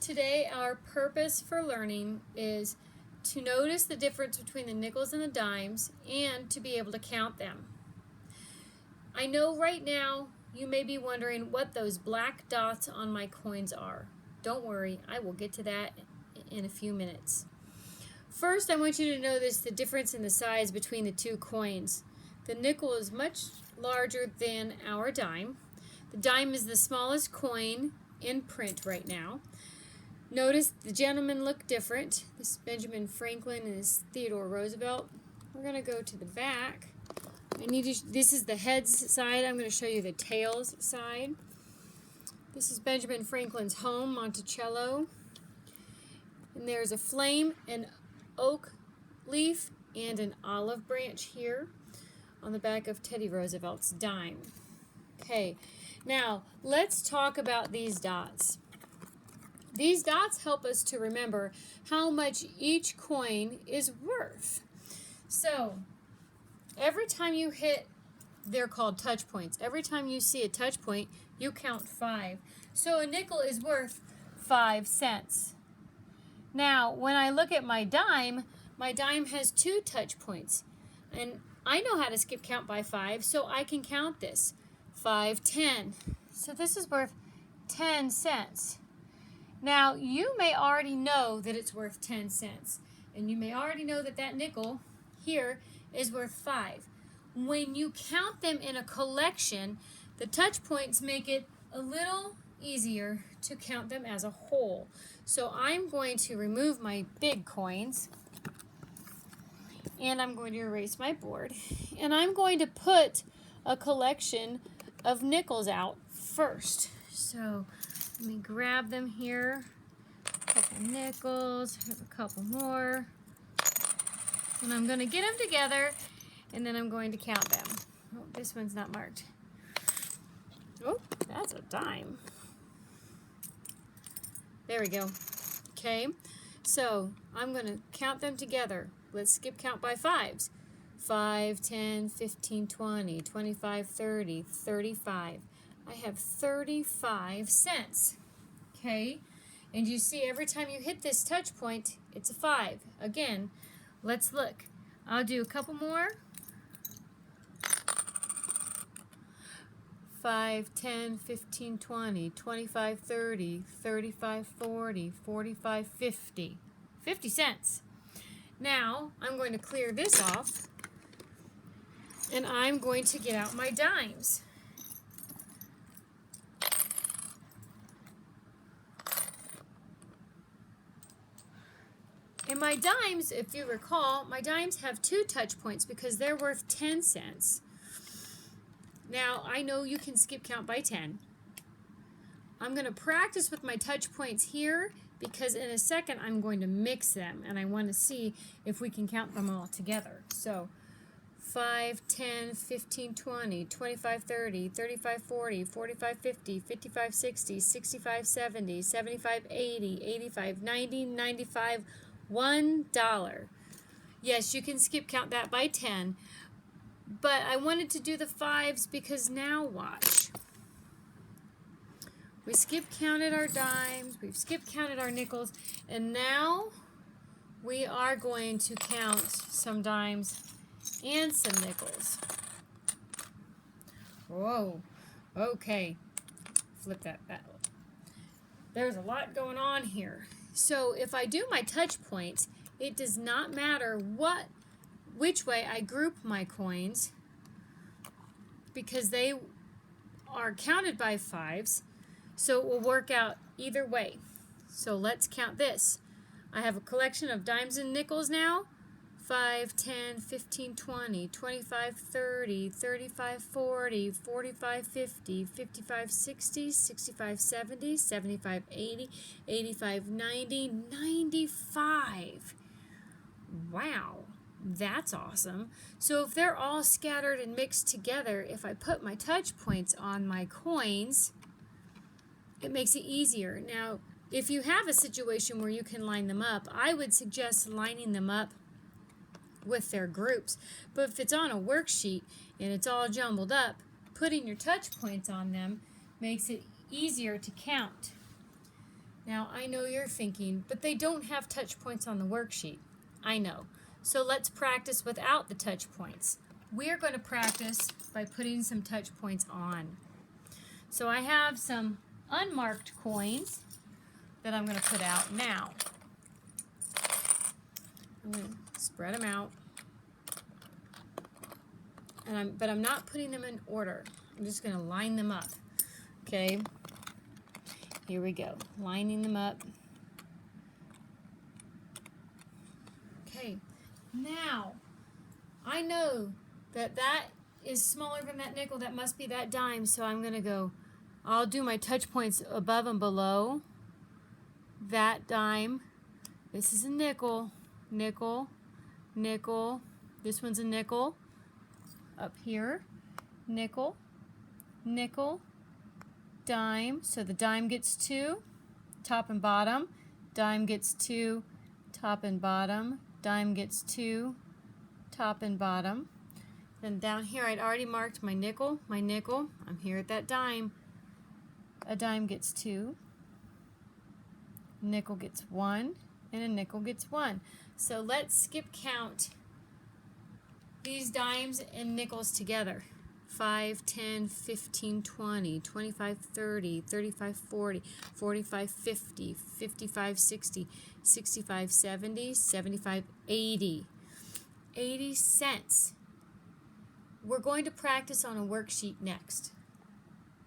Today, our purpose for learning is to notice the difference between the nickels and the dimes and to be able to count them. I know right now you may be wondering what those black dots on my coins are. Don't worry, I will get to that in a few minutes. First, I want you to notice the difference in the size between the two coins. The nickel is much larger than our dime. The dime is the smallest coin in print right now. Notice the gentlemen look different. This is Benjamin Franklin and this is Theodore Roosevelt. We're going to go to the back. This is the heads side. I'm going to show you the tails side. This is Benjamin Franklin's home, Monticello. And there's a flame, an oak leaf, and an olive branch here on the back of Teddy Roosevelt's dime. Okay, now let's talk about these dots. These dots help us to remember how much each coin is worth. So, every time you hit, they're called touch points. Every time you see a touch point, you count 5. So a nickel is worth 5 cents. Now, when I look at my dime has 2 touch points. And I know how to skip count by 5, so I can count this. 5, 10. So this is worth 10 cents. Now, you may already know that it's worth 10 cents. And you may already know that that nickel here is worth 5. When you count them in a collection, the touch points make it a little easier to count them as a whole. So I'm going to remove my big coins, and I'm going to erase my board, and I'm going to put a collection of nickels out first. So let me grab them here. A couple nickels, have a couple more. And I'm going to get them together, and then I'm going to count them. Oh, this one's not marked. Oh, that's a dime. There we go. Okay, so I'm going to count them together. Let's skip count by 5s. 5, 10, 15, 20, 25, 30, 35. I have 35 cents. Okay, and you see every time you hit this touch point, it's a 5. Again, let's look. I'll do a couple more. 5, 10, 15, 20, 25, 30, 35, 40, 45, 50. 50 cents. Now, I'm going to clear this off, and I'm going to get out my dimes. And my dimes, if you recall, my dimes have 2 touch points because they're worth 10 cents. Now, I know you can skip count by 10. I'm going to practice with my touch points here because in a second I'm going to mix them and I want to see if we can count them all together. So 5, 10, 15, 20, 25, 30, 35, 40, 45, 50, 55, 60, 65, 70, 75, 80, 85, 90, 95, $1. Yes, you can skip count that by 10. But I wanted to do the 5s because now watch. We skip counted our dimes, we've skip counted our nickels, and now we are going to count some dimes and some nickels. Whoa, okay, flip that back. There's a lot going on here. So if I do my touch points, it does not matter which way I group my coins because they are counted by 5s, so it will work out either way. So let's count this. I have a collection of dimes and nickels now. 5, 10, 15, 20, 25, 30, 35, 40, 45, 50, 55, 60, 65, 70, 75, 80, 85, 90, 95. Wow. That's awesome. So if they're all scattered and mixed together, if I put my touch points on my coins, it makes it easier. Now, if you have a situation where you can line them up, I would suggest lining them up with their groups. But if it's on a worksheet and it's all jumbled up, putting your touch points on them makes it easier to count. Now, I know you're thinking, but they don't have touch points on the worksheet. I know. So let's practice without the touch points. We're going to practice by putting some touch points on. So I have some unmarked coins that I'm going to put out now. I'm going to spread them out. But I'm not putting them in order. I'm just going to line them up. Okay. Here we go. Lining them up. Okay. Now, I know that is smaller than that nickel. That must be that dime. So I'm going to go, I'll do my touch points above and below that dime. This is a nickel, nickel, nickel. This one's a nickel. Up here, nickel, nickel, dime. So the dime gets 2, top and bottom. Dime gets 2, top and bottom. Dime gets 2, top and bottom. Then down here, I'd already marked my nickel, I'm here at that dime. A dime gets 2, nickel gets 1, and a nickel gets 1. So let's skip count these dimes and nickels together. 5, 10, 15, 20, 25, 30, 35, 40, 45, 50, 55, 60, 65, 70, 75, 80. 80 cents. We're going to practice on a worksheet next.